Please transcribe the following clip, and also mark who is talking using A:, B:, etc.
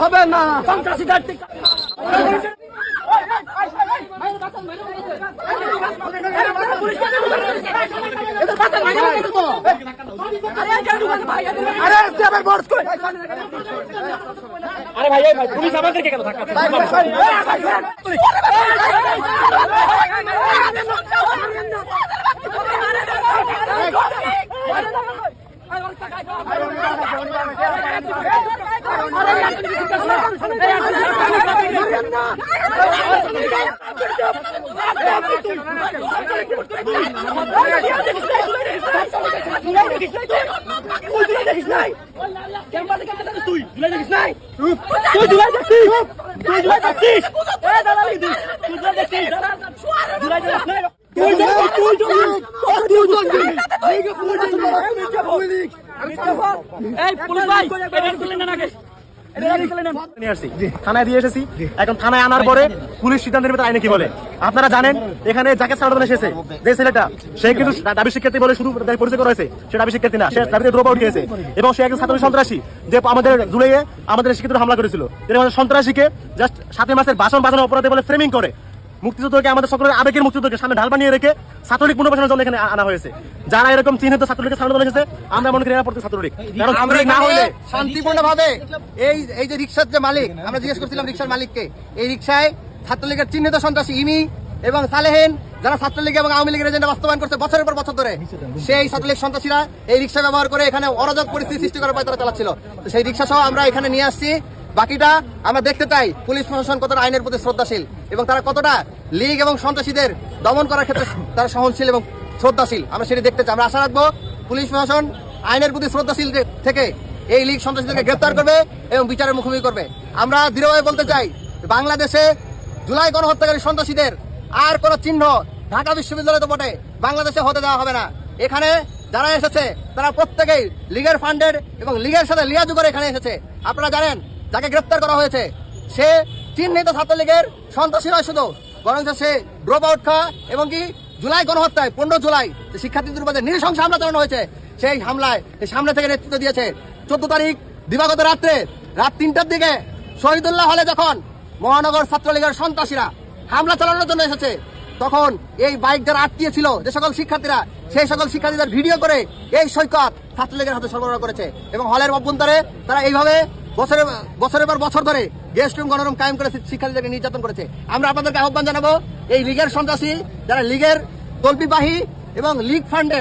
A: হবে না
B: আরে ভাই পুলিশ আমাদেরকে কেন ধাক্কা থানায় দিয়ে এসেছি। এখন থানায় আনার পরে পুলিশ সিদ্ধান্তের ভিতরে আইনে কি বলে আপনারা জানেন। এখানে যাকে ছাড়ানো এসেছে যে ছেলেটা, সে কিন্তু দাবি শিক্ষার্থী বলে শুরু পরিচয় করা হয়েছে, সে দাবি শিক্ষার্থী না, সে দাবিতে ড্রপ আউট হয়েছে এবং সে একজন ছাত্র সন্ত্রাসী যে আমাদের জুলাইয়ে আমাদের শিক্ষিত হামলা করেছিল। আমাদের সন্ত্রাসীকে জাস্ট 7 মাসের ভাষণ বাজানো অপরাধে বলে ফ্রেমিং করে মুক্তিযুদ্ধকে আমাদের সকলের আবেগের মুক্তিযুদ্ধকে সামনে ঢাল বানিয়ে রেখে ছাত্রলীগ পুনর্বাসনের জন্য এখানে আনা হয়েছে। যারা এরকম চিহ্নিত ছাত্রলীগের সামনে এসেছে আমরা মনে করি এরা প্রতি ছাত্রলীগ, কারণ ছাত্রলীগ না হলে
A: শান্তিপূর্ণ ভাবে এই যে রিক্সার যে মালিক, আমরা জিজ্ঞেস করছিলাম রিক্সার মালিককে, এই রিক্সায় ছাত্রলীগের চিহ্নিত সন্ত্রাসী ইমি এবং সালেহীন যারা ছাত্রলীগ এবং আওয়ামী লীগের এজেন্ডা বাস্তবায়ন করছে বছরের পর বছর ধরে, সেই ছাত্রলীগ সন্ত্রাসীরা এই রিক্সা ব্যবহার করে এখানে অরাজক পরিস্থিতি সৃষ্টি করার পায়তারা চালাচ্ছিল। তো সেই রিক্সা সহ আমরা এখানে নিয়ে আসছি। বাকিটা আমরা দেখতে চাই পুলিশ প্রশাসন কতটা আইনের প্রতি শ্রদ্ধাশীল এবং তারা কতটা লীগ এবং সন্ত্রাসীদের দমন করার ক্ষেত্রে তারা সহনশীল এবং শ্রদ্ধাশীল, আমরা সেটি দেখতে চাই। আমরা আশা রাখবো পুলিশ প্রশাসন আইনের প্রতি শ্রদ্ধাশীল থেকে এই লীগ সন্ত্রাসীদেরকে গ্রেপ্তার করবে এবং বিচারের মুখোমুখি করবে। আমরা দৃঢ়ভাবে বলতে চাই বাংলাদেশে জুলাই গণহত্যাকারী সন্ত্রাসীদের আর কোন চিহ্ন ঢাকা বিশ্ববিদ্যালয় তো বটে বাংলাদেশে হতে দেওয়া হবে না। এখানে যারা এসেছে তারা প্রত্যেকেই লীগের ফান্ডেড এবং লীগের সাথে লিয়াজু করে এখানে এসেছে। আপনারা জানেন যাকে গ্রেপ্তার করা হয়েছে সে চিহ্নিত ছাত্রলীগের সন্ত্রাসী নয় শুধু, বরং সে ড্রপ আউট খাওয়া এবং কি জুলাই গণহত্যায় 15 জুলাই শিক্ষার্থীদের উপর নৃশংস হামলা চালানো হয়েছে, সেই হামলায় সামনে থেকে নেতৃত্ব দিয়েছে। 14 তারিখ দিবাগত রাত্রে রাত 3টার দিকে শহীদুল্লাহ হলে যখন মহানগর ছাত্রলীগের সন্ত্রাসীরা হামলা চালানোর জন্য এসেছে, তখন এই বাইক যারা আটকিয়ে ছিল যে সকল শিক্ষার্থীরা, সেই সকল শিক্ষার্থীদের ভিডিও করে এই সৈকত ছাত্রলীগের হাতে সরবরাহ করেছে এবং হলের অভ্যন্তরে তারা এইভাবে বছরের পর বছর ধরে গেস্ট রুম গণরুম কায়েম করে শিক্ষার্থীদেরকে নির্যাতন করেছে। আমরা আপনাদেরকে আহ্বান জানাবো এই লীগের সন্ত্রাসী যারা লীগের তল্পিবাহী এবং লীগ ফান্ডের